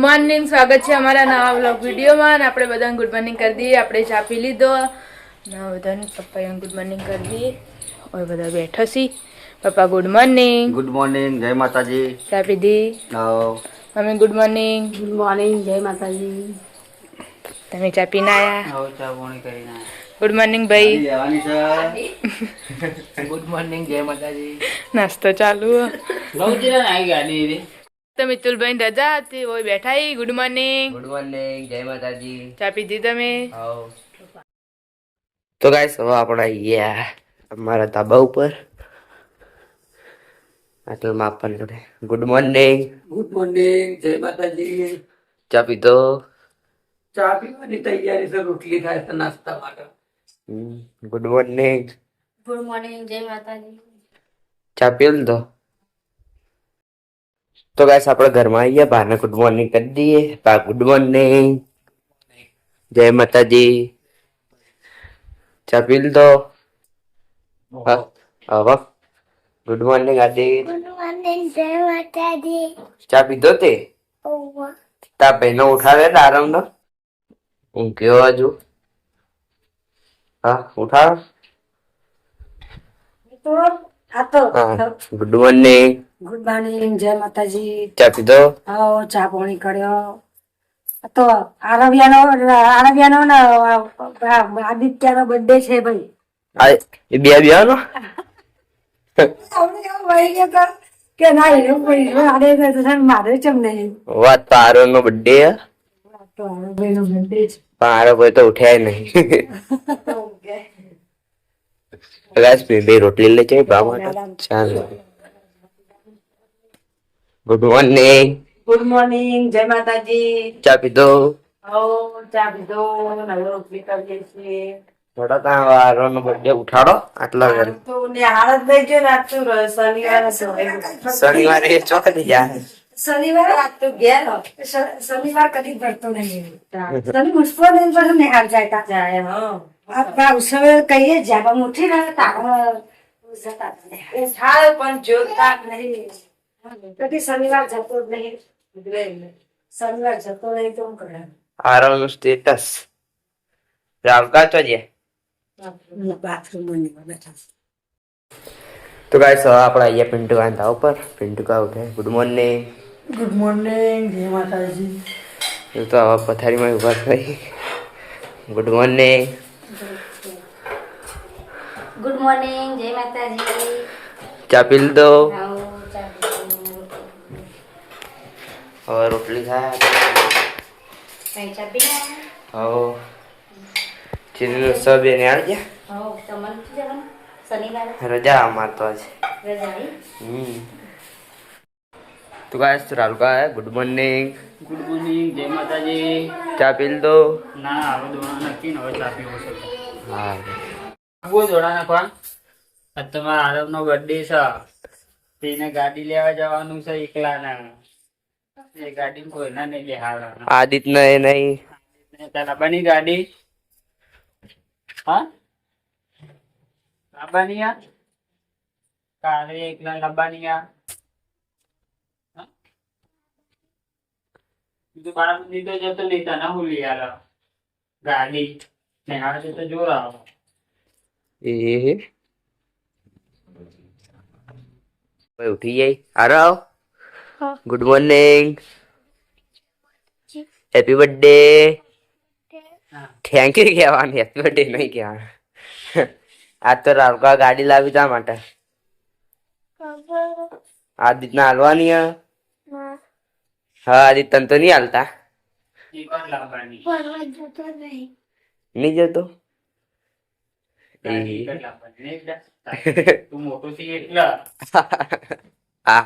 Morning, સ્વાગત છે અમારા નવા વ્લોગ વિડીયોમાં. આપણે બધાને ગુડ મોર્નિંગ કરી દઈએ. આપણે ચા પી લીધો ને બધાને પપ્પાએ ગુડ મોર્નિંગ કરી દઈએ. ઓર બધા બેઠા છીએ. પપ્પા ગુડ મોર્નિંગ. ગુડ મોર્નિંગ, જય માતાજી. ચા પીધી? અમે ગુડ મોર્નિંગ. ગુડ મોર્નિંગ, જય માતાજી. તમે ચા પીને આયા? ચા પાણી કરીને ગુડ મોર્નિંગ ભાઈ. લેવાની છે. ગુડ મોર્નિંગ, જય માતાજી. નાસ્તો ચાલુ. લવજીરા આવી ગાડી રે. તો મિતુલભાઈ રજા હતી, ઓય બેઠા હી. Good morning. ગુડ મોર્નિંગ, જય માતાજી. ચા પીધી તમે? આવો. તો ગાઈસ હવે આપણે આયા અમારા ધાબા ઉપર. આટલ માપન કરે. Good morning. ગુડ મોર્નિંગ, જય માતાજી. ચા પીધો? ચા પીવાની તૈયારી છે, રોટલી થાય છે નાસ્તા માટે. Good morning. ગુડ મોર્નિંગ, જય માતાજી. ચા પી લીધો? તો ગાઈસ આપણે ઘરમાં આવીએ. બાને ગુડ મોર્નિંગ કરી દઈએ. બા ગુડ મોર્નિંગ, જય માતાજી. ચા પી લીધો? હવે ગુડ મોર્નિંગ આદિ. ગુડ મોર્નિંગ, જય માતાજી. ચા પીધો તે? તા ભાઈને ઉઠાડે આરામ નો ઊંઘ્યો હજુ? હા ઉઠાડો. Good morning. ગુડ મોર્નિંગ, જય માતાજી. ચા પીધો? આવો ચા પાણી કર્યો. તો આરવ્યાનો ને આદિત્યનો બર્થડે છે ભાઈ. એ બે નો કે ના એવું પડી મારે ચમ નહીં. વાત તો આરો નો બર્થડે તો આરવ્ય નો બર્થડે છે. પણ આરો ભાઈ તો ઉઠ્યા નહીં. ગાઈસ બે રોટલી લે જાય બા માટે. ચાલો ગુડ મોર્નિંગ. ગુડ મોર્નિંગ, જય માતાજી. ચા પીધો? આવો ચા પીધો, નવો રોટલી કરીએ છીએ. થોડા ત્યાં આરો નો બર્થડે ઉઠાડો. આટલા ઘરે તો નિહાળ જ નહીં જો રાત તો શનિવાર શનિવારે ચોકડી જાય. શનિવાર રાત તો ઘેર શનિવાર કદી ભરતો નહીં. શનિ મુસ્કો દિન પર નિહાળ જાય જાય. હા ઉત્સવે કહીએ જ્યાં ઉઠી ને તાળમાં ઉઠાડે પણ જોતા નહીં. કદી શનિવાર જતો જ નહીં. શનિવાર જતો નહીં તો કરે આરો નું સ્ટેટસ રાવકા તો જે બાથરૂમ બેઠા. તો ગાઈસ હવે આપણે અહીંયા પિન્ટુ કાંધા ઉપર. પિન્ટુ કા ઉઠે. Good morning. ગુડ મોર્નિંગ, જય માતાજી. તો હવે પથારીમાં ઉભા થઈ. Good morning. ગુડ મોર્નિંગ, જય માતાજી. ચા પી લીધો? આવો ચા હવે રોટલી થાય. કઈ ચા પી હવે ચીની સબ એને આવી આવો તમારે શું જવાનું શનિવારે ગયા. રજા અમાર તો આજ. રજા આવી. તો ગાઈસ રાલકા હે. Good morning. ગુડ મોર્નિંગ, જય માતાજી. ચા પી લીધો? ના હવે દોણા નક્કી ને હવે ચા પીવો છે. હા બહુ દોડા નાખવા. આજ તમારા આરવ નો બર્થડે છે. તેને ગાડી લેવા જવાનું છે એકલાના. એ ગાડી કોઈના નહીં બેહાડવાના. આદિત્ય એ નહીં. તારા બની ગાડી. હા લાવવાની આ તારે એકલા લાવવાની આ. તું બાર દીધો જતો નહીં તને હું લઈ આલો ગાડી ને હાડે તો જોર આવો. એ ભાઈ ઉઠી જાય. Aarav good morning. Happy birthday. Thank you કહેવાનું, હેપી બર્થડે નહીં કહેવાનું. આજ તો રાવકા ગાડી લાવી તા માટે. આદિત્ય હાલવાની હે? હા આદિત્ય તને તો નહીં હાલતા. એક જ લાવવાની. નહીં જતો? ગાડી એક જ લાવવાની. નહીં બેટા? તું મોટો થઈ એટલા. હા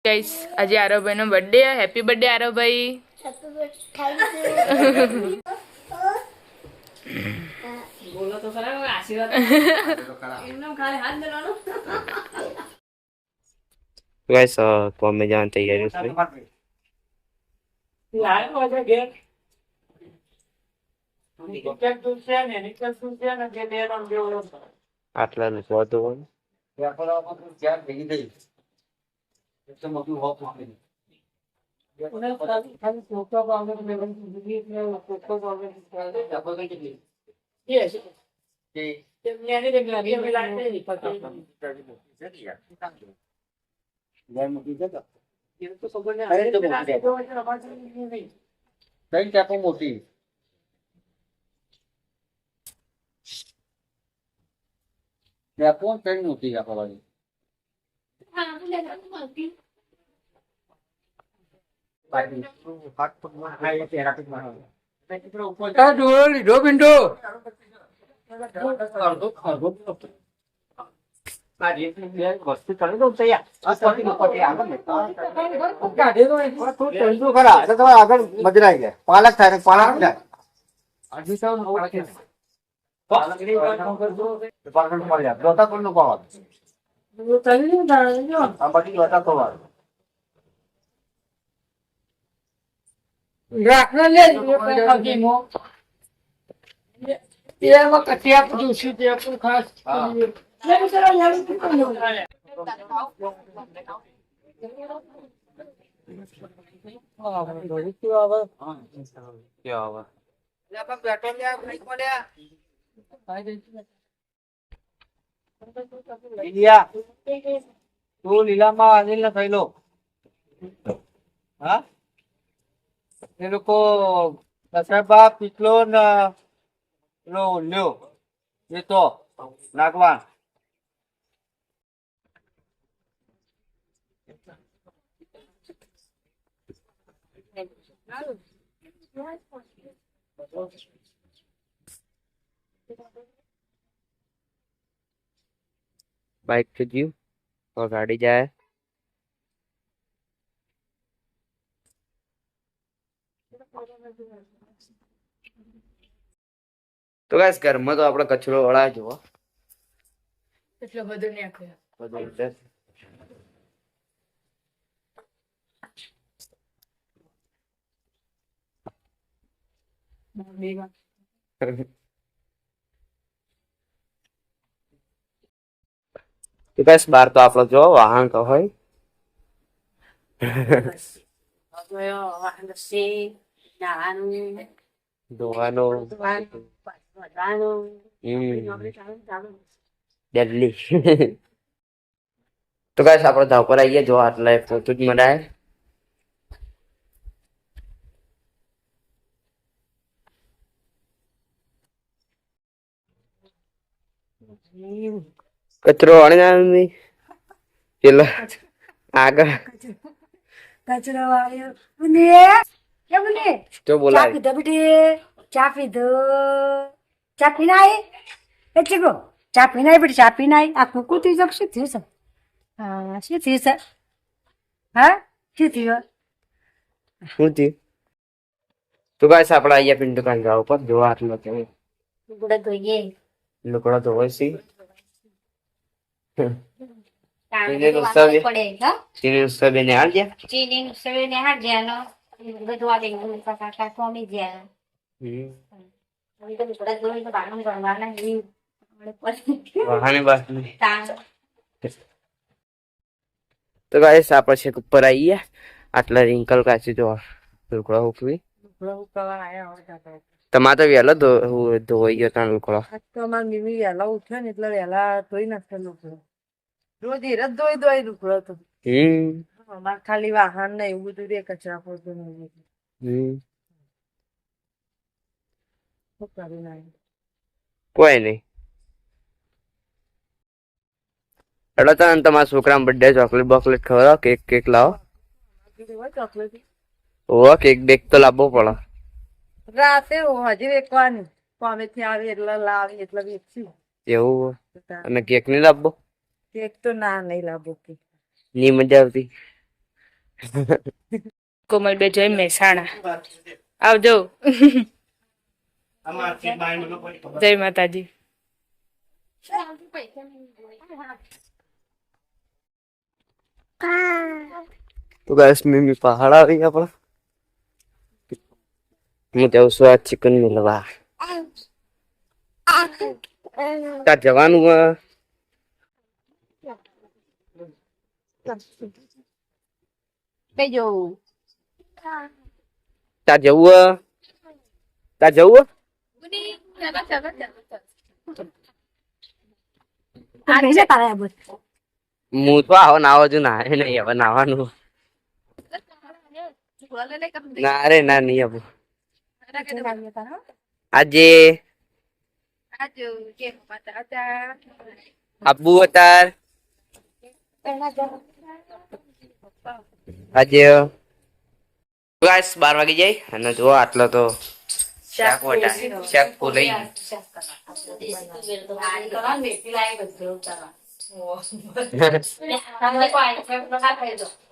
ગાઈસ આજે આરવભાઈ નો બર્થડે. હેપી બર્થડે આરવભાઈ. બોલો તો ખરા આશીર્વાદ એમનો ખાલી હાથ દેવાનો. ગાઈસ કોમે જવાની તૈયારી છે. લાવ્યો છે ઘેર. નિકલ તું છે ને કે દેવાનો દેવો. આટલા ને વધુ વ્યાપારમાં તું ક્યાં ભેગી થઈ. એકદમ મોટું હોપ આપી. મોટી કઈ મોટી આપવાની ડોળો લીધો પિન્ટો આગળ મજરાઈ ગયા પાલક થાય પાલક તું લીલામાં અનિલ થયેલો હા એ લોકો દશરથબા પીતલો ને પેલો લ્યો એ તો નાગવાન बाइक से जीव और गाड़ी जाए તો ગાઈસ ઘરમાં તો આપણે કચરો વળાય જુઓ એટલો બધો નાખ્યો. બધું એટલે તો ગાઈસ બહાર તો આપણો જો વાહન તો હોય ધોવાનો દિલ્હી તો ગાઈસ આપણે ધાવ પર આવીએ જો આટલા ફોટો જ મરાય કચરો અણજાણી પેલા આગળ કચરો વાળ્યો બુને કેમ બુને તો ચા બોલાય પીધો બેટી ચા પીધો ચા પીને આઈ એ ચીગો ચા પીને આઈ બેટી ચા પીને આઈ આ કુકુ થઈ જક શું થયું છે હા શું થયું છે હા શું થયું શું થયું તો ગાઈસ આપણે આવીએ પિન દુકાન જાવ ઉપર જોવા આટલો કેવું ગુડા ધોઈએ લુકડો તો હોય છે પડે હા ચીની સબે ને આલ દે ચીની સવેને હાજ્યાનો બધું આ દેવું કાકા કોમી ગયા હવે તો ગુડા ધોઈ તો બાનું કરવાના ઈ વાહને બસ તાણ તો ગાઈસ આપણે છેક ઉપર આવીએ આટલા રિંકલ કાચી જો લુકડો ઉકવી તમારે તો વહેલો ધોઈ ગયો ત્યાં લુકડો તો અમાર મીમી વહેલા ઉઠ્યો ને એટલે વહેલા ધોઈ નાખે લુકડો રોજ હીર જ ધોઈ લુકડો તો અમાર ખાલી વાહન ને એવું બધું રે કચરા પોતું ને એવું બધું. શું કરી નાખ્યું? કોઈ નહીં એટલે તો તમારા છોકરા બર્થડે ચોકલેટ બોકલેટ ખવડાવો કેક કેક લાવો કીધું હોય ચોકલેટ ઓ કેક બેક તો લાવવો પડે રાતે હજી વેકવાની કોમેથી આવી એટલે લાવી એટલે વેચી એવું અને કેક નહીં લાવવો કેક તો ના નહીં લાવો કે ની મજા આવતી કોમલ બે જય મહેસાણા આવજો જય માતાજી તો ગાઈસ મીમી પહાડ આવી આપણા હું જાઉં છું આ ચિકન મિલવા ત્યાં જવાનું કઈ જવું તાર જવું હે? તાર જવું કહીને તારે આ બધું. હું તો આવો નાવા જો ના નહીં હવે નાવાનું ના રે ના નહીં આવું આજે આબુ અતાર આજે બસ 12 વાગી જાય અને જો આટલો તો શાક વટા શાક ફૂલઈ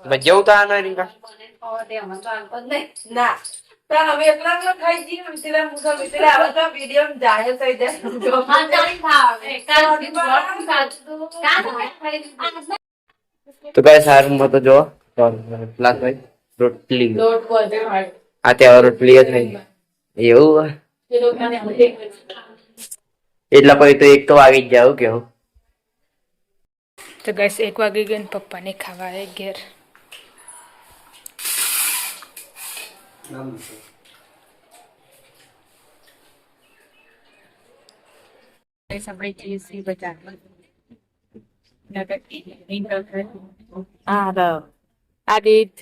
બજવું તો આનો રીંગા ના તાર અમે એકલા એકલા ખાઈ જઈએ મિત્રા મુસા મિત્રા આવે તો વિડિયો જાહેર થઈ જાય તો કઈ સારું મત જો પ્લાસ ભાઈ રોટલી આ ત્યાં રોટલી જ નહીં એવું એટલા પછી તો એક તો વાગી જ જાવ કેવું તો ગેસ 1 વાગી ગયો ને પપ્પાને ખાવા આવે ઘેર આદિત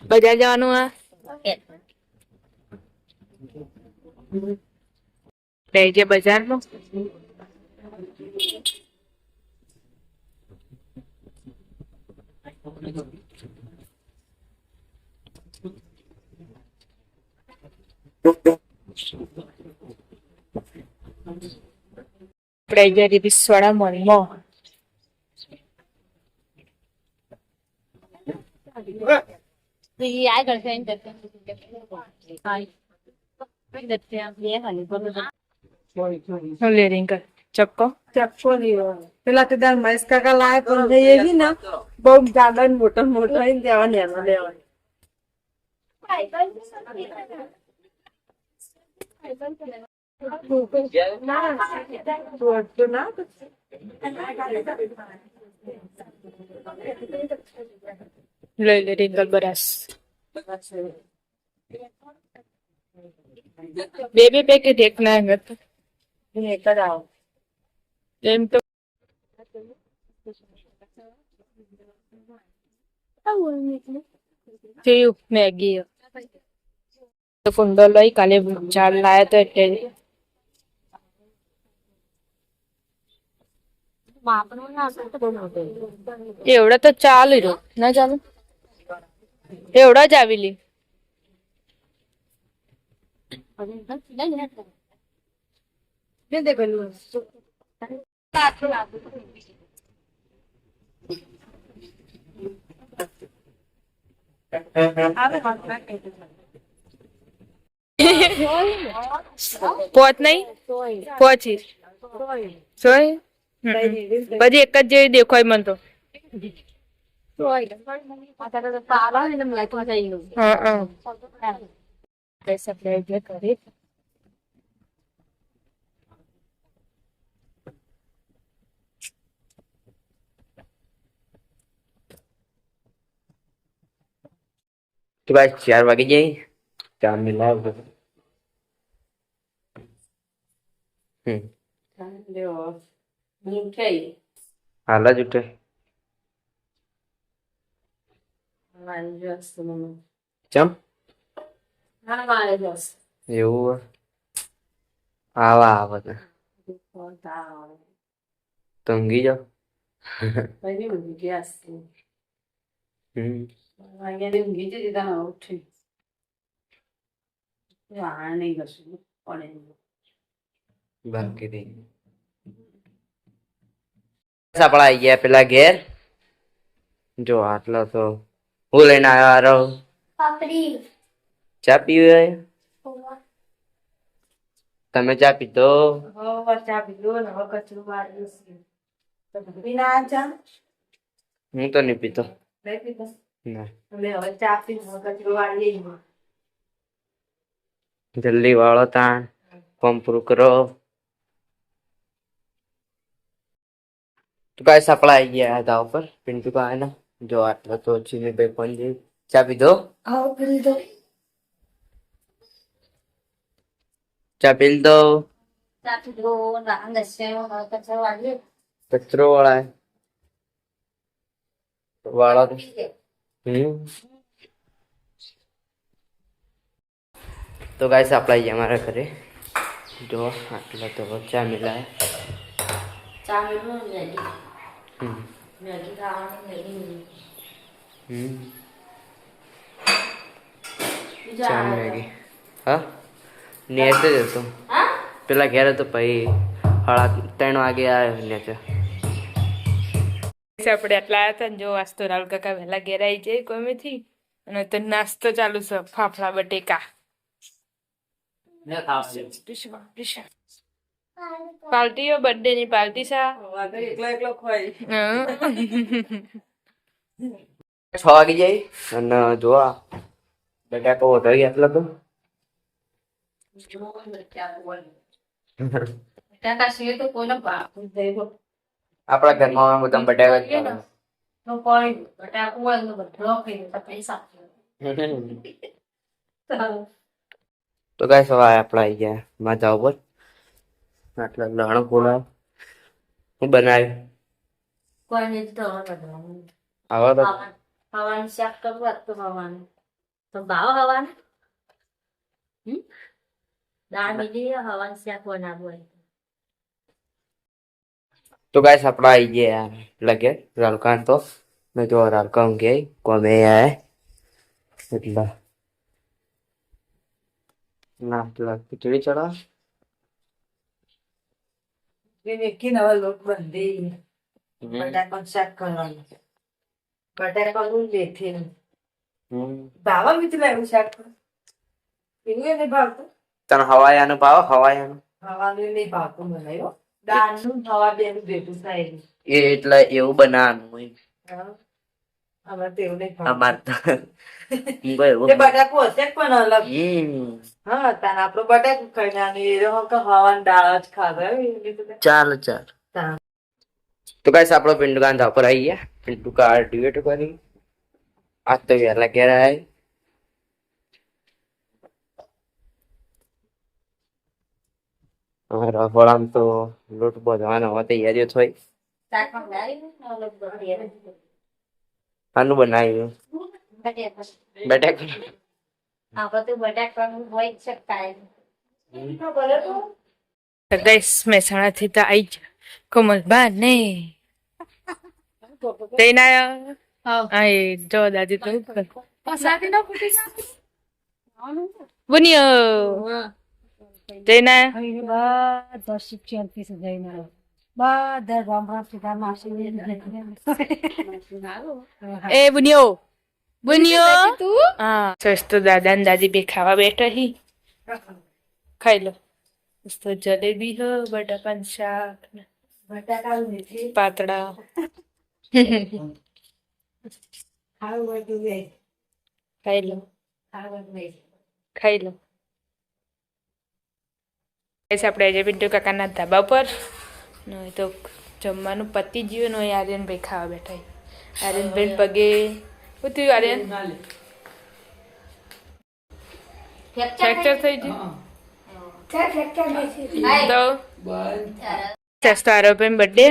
બજાર જવાનું આ રહી છે બજારમાં આપણે જરી વિશ્વાળા મોલમાં લે રિંકલ ચક્કો ચક્કો નહીં પેલા તે દાર મહેશ કાકા લાય પણ એવી ને બહુ જાડા ને મોટો મોટો હોય ને તેવા નેનો લેવાય લઈ લે રિંકલ બરાસ બે પેકેટ એક ના હંગત એક જ આવો એમ તો થયું મેગી કુંડો લઈ કાલે ચાલ લાયા તો એટલે એવડા તો ચાલુ રહ્યો ના ચાલુ એવડા જ આવી લી દે પેલું પોચ નહીં પોચી સોય બધી એક જ જેવી દેખાય મન તો કરી તો બસ 4 વાગી જાય ચા મિલાવ હાલ જ ઉઠે ચમ એવું આવા આવે તો ઊંઘી જાઓ બાકી નહીં આપડા આઈ ગયા પેલા ઘેર જો આટલો તો હું લઈને આવ્યો ચા પીવી તમે ચા પીતો ચા પીધો ને હવે કચરું વાળ્યું પીના ચા હું તો નહીં પીતો નહીં પીધો ના અમે હવે ચા પીને કચરું વાળીએ જલ્દી વાળો તાણ ફોર્મ પૂરું કરો તો ગાઈસ આપડા આવી ગયા હતા ઉપર પિન્ટુ કા ના જો આટલો તો ચીની ભાઈ ફોન જઈ ચા પીધો? આવો પેલી તો ચા પી લીધો? ચાપી દો કચરો વાળી કચરો વાળા તો ગાઈસ આપણે આવીએ અમારા ઘરે. જો આટલા તો ચા મિલાય. ચા મેળવું મેગી હમ મેગી ખાવાની મેગી હમ ચા ને મેગી. હા નેટ જ હતો પેલા ઘેર હતો પછી 3:30 વાગે આવ્યો ને ચા. આપણે આટલા આવ્યા હતા ને જો વાસ્તો રાહુલ કાકા વહેલા ઘેર આવી જાય ગમેથી અને તો નાસ્તો ચાલુ છે ફાફડા બટેકા પાર્ટીઓ બર્થડે ની પાર્ટી સા એકલા એકલા ખવાય 6 વાગી જાય અને જોવા બટાકો વધારી આટલો તો બટાકા સિવાય તો કોઈને ભાવતું જ નહીં. આપણા ઘરમાં બધા બટાકા જ ખાય. તો કોઈ બટાકું હોય તો બધો ખાઈ લેતા પૈસા તો ગાઈસ હવે આપણે આવી ગયા માથા ઉપર. આટલા લહણ ખોલા હું બનાવ્યું કોઈ નહીં તો બધું આવા તો હવાનું શાક કરવું હોત તો હવાનું તો ભાવ હવાનું દાળ મીઠી હવાનું શાક બનાવવું હોય તો ગાઈસ આપણે આવી ગયા લગે રાલકાન તો મેં જો રાલકાન કે કોમે આયા એટલા ના એટલા ખીચડી ચડા મેકી નવા લોટ બાંધી બટાકાનું શાક કરવાનું બટાકાનું લેથી ભાવા મિત્ર એવું શાક એવું એને ભાવતું તને હવાયાનો ભાવ હવાયાનો ખાવાનું નહીં ભાવતું બનાવ્યો દાળનું હવા બેનું ભેગું થાય એ એટલે એવું બનાવવાનું અમારે તો એવું નહીં અમાર ભાવતું તો હું કહું એવું. એ બટાકું હશે જ પણ અલગ હમ હા તાને આપણું બટાકું ખાઈ નાનું એ રહ્યો કે હવાની દાળ જ ખાધો ચાલ તો ગાઈસ આપણો પિન્ટુ કાંધા પર આવી ગયા. પિન્ટુ કાર ડિવેટ કરી આજ તો વહેલા ઘેર આવ્યા. રસોડામાં તો લોટ બાંધવાનો હોય તૈયારીઓ થઈ. શાક બનાવી આનું બનાવ્યું બટાકા આપણે તો બટાકાનું હોય જ શકતા ગઈસ મહેસાણાથી તો આવી જ કોમલ બા ને જઈને આવ્યા જો દાદી તો બુનિયો જઈને બધા શિક્ષણથી સજાઈને બધા ગામડા સીધા માસી એ બુનિયો બુનિયો હા સસ્તો દાદા ને દાદી બે ખાવા બેઠા હી ખાઈ લો તો જલેબી હો બટાકાનું શાક ને બટાકાનું મીઠી પાતળા ખાવું બધું લે ખાઈ લો ખાવું લે ખાઈ લો આપણે આજે પિન્ટુ કાકાના ધાબા પર ને તો જમવાનું પતી ગયું ને આર્યનભાઈ ખાવા બેઠા આર્યનભાઈ પગે શું થયું આર્યન ફ્રેક્ચર થઈ ગયું તો સસ્તો આરોપી બર્થડે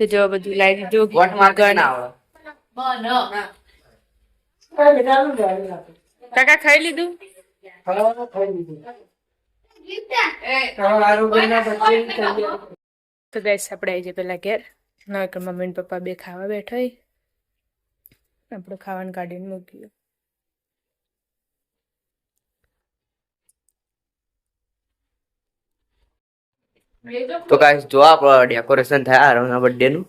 તો જો બધું લાવી દીધું વોટ માર્કેટ ના આવે કાકા ખાઈ લીધું તો ગેસ આપણે આવી જાય પેલા ઘેર ના કે મમ્મી ને પપ્પા બે ખાવા બેઠા આપણે ખાવાનું કાઢીને મૂક્યું તો ગાઈસ જો આપણો ડેકોરેશન થાય આરવના બર્થડે નું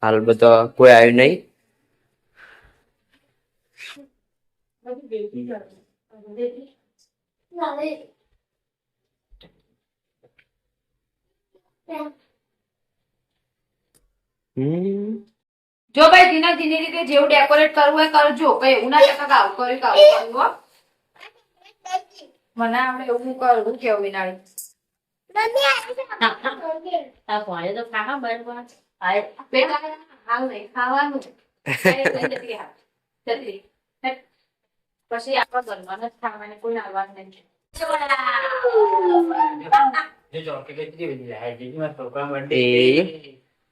હાલ બધો કોઈ આવ્યું નહીં. જો ભાઈ ધીના ધીની રીતે જેવું ડેકોરેટ કરવું હોય કરજો કઈ એવું ના ટકા ગાવ કર્યું કાવું કરવું મને આપણે એવું કરવું કેવું વિનાળી આ ભણે તો ખાવા બરાબર પેટ હાલ નહીં ખાવાનું પછી આપણા ઘરમાં જ ખાવાની કોઈ આવવાનું નહીં. જે ચોકલેટ કેટલી બધી લાવે છે. એમાં છોકરા માટે એ.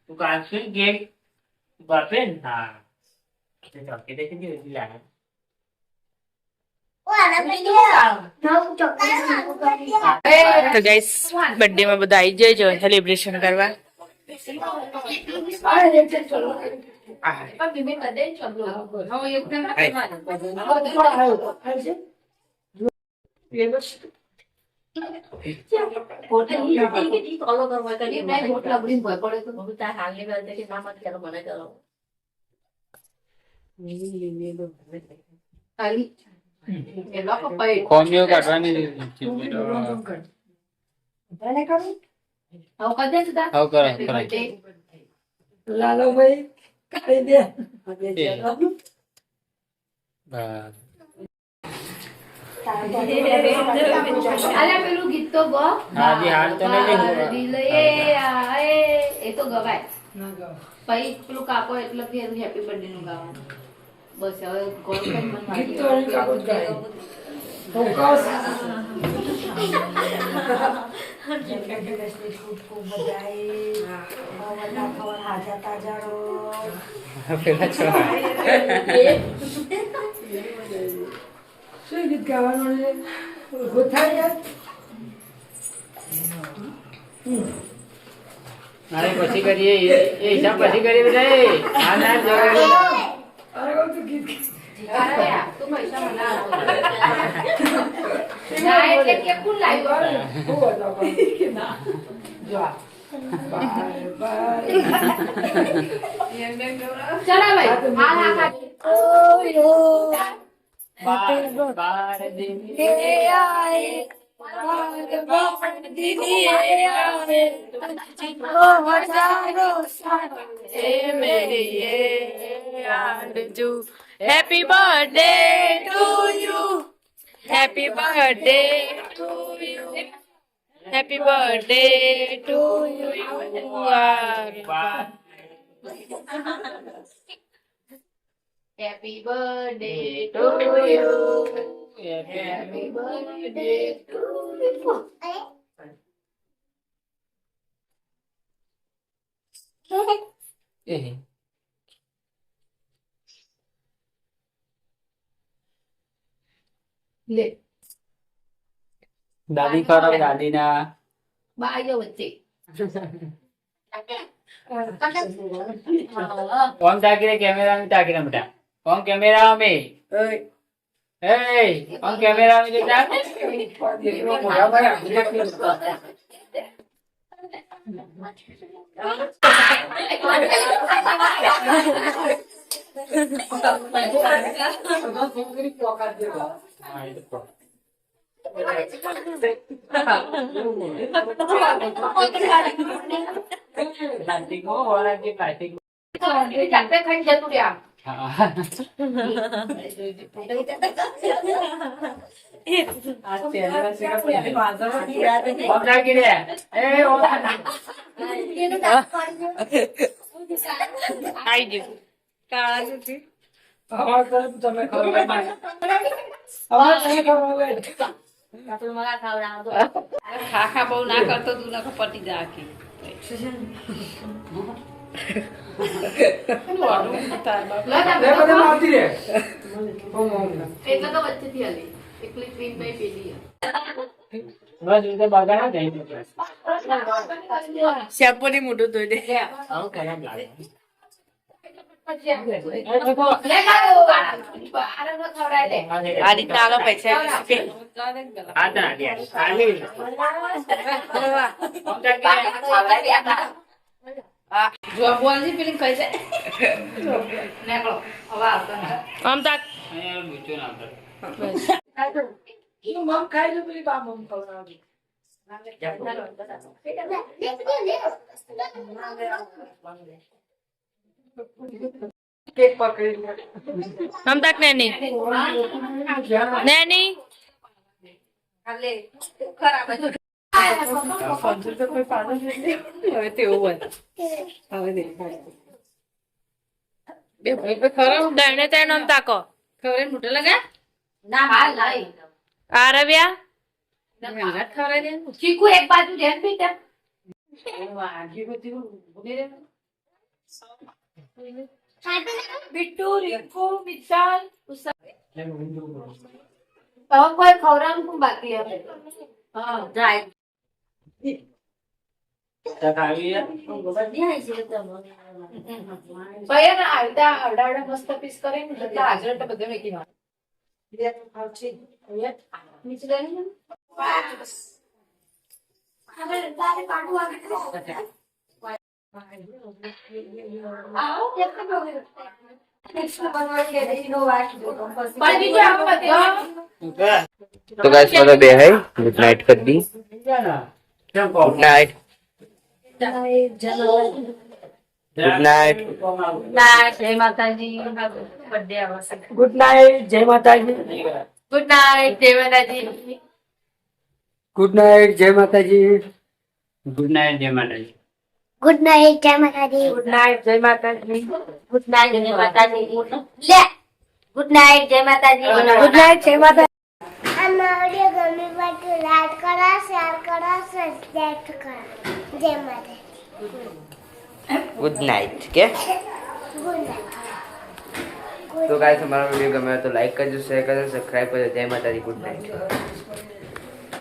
તું કાઢશે ને કેક બાપે ને હા જે ચોકલેટ કેટલી બધી લાવે તો ગાઈસ બર્થડે માં બધા આવી જજો સેલિબ્રેશન કરવા. કોમીઓ કાઢવાની ભલે કરું આવ કરો લાલો ભાઈ કરી દે પેલું ગીત તો ગો હાજી હાલ તો નહીં દિલ એ તો ગવાય પછી પેલું કાકો એટલે ફેર હેપી બર્થડે નું ગાવાનું. બસ હવે ગોળ કઈ મન ખૂબ બધાય ખબર હાજા તાજા રહો. પેલા છોરા શું ગીત ગાવાનું છે? ગોથાઈ યાર. અરે પછી કરીએ એ હિસાબ પછી કરીએ બધા હા ના જવા અરે કહું તું ગીત તું પૈસા મને ના એટલે કે કોણ લાવ્યો ચલા ભાઈ બાર દિન Happy birthday to you. Happy birthday to you. Happy birthday to you. Happy birthday to you. Happy birthday to you. લે દાદી કરો દાદી ના બાયો વચ્ચે કોણ તાકી કેમેરા में ताकी बेटा कौन कैमरा में ए कौन कैमरा में बेटा प्लास्टिक हो और आगे प्लास्टिक ચાપે ખાઈ જતું રે આમ कौन ताकी रे ए ओ આવી ગયું કાળા નથી તમે ખબર ખાખા બહુ ના કરતો તું ના પટી જા આખી એટલે તો વચ્ચેથી હલી એકલી ક્રીમ પઈ પેલી बस इधर बगाना नहीं શેમ્પુ ની મોઢું ધોઈ દે आओ खराब लागे આ રીતના આગળ પૈસા आता आ गया खाली कौन ताकी જો બોલની પેલી ખાઈ જાય નીકળો હવે આવતો નહીં આમ તાક यार मुझे ना आता મમ ખાઈ લો પેલી બા મમ ખવડાવજો. કેક પકડી લે. આમ તાક નેની નેની કોઈ પાડો હવે તેવું હોય હવે દેખાય દાઈને તાઈને આમ તાકો ના હાલ લાઈ આ રવ્યા ચીકુ એક બાજુ ધ્યાન બેટા બિટ્ટુ રીંકુ મિસાલ કોઈ ખવડાવવાનું પણ બાકી હવે હા જાય મસ્ત પીસ કરીને હાજર તો બધે મેકી તો ગાઈસ બધા બે હે ગુડ નાઇટ કરી દી ગુડ નાઇટ ગુડ નાઇટ જય માતાજી બર્થડે આવશે ગુડ નાઇટ જય માતાજી ગુડ નાઇટ જય માતાજી ગુડ નાઇટ જય માતાજી ગુડ નાઇટ જય માતાજી ગુડ નાઇટ જય માતાજી ગુડ નાઇટ જય માતાજી ગુડ નાઇટ જય માતાજી લે ગુડ નાઇટ જય માતાજી ગુડ નાઇટ જય માતાજી અમારી ગમી બધું લાઈક કરો શેર કરો સબસ્ક્રાઇબ કરો જય માતા ગુડ નાઇટ કે ગુડ તો ગાઈસ અમારો વિડિયો ગમ્યો તો લાઈક કરજો શેર કરજો સબસ્ક્રાઇબ કરજો જય માતાજી ગુડ નાઇટ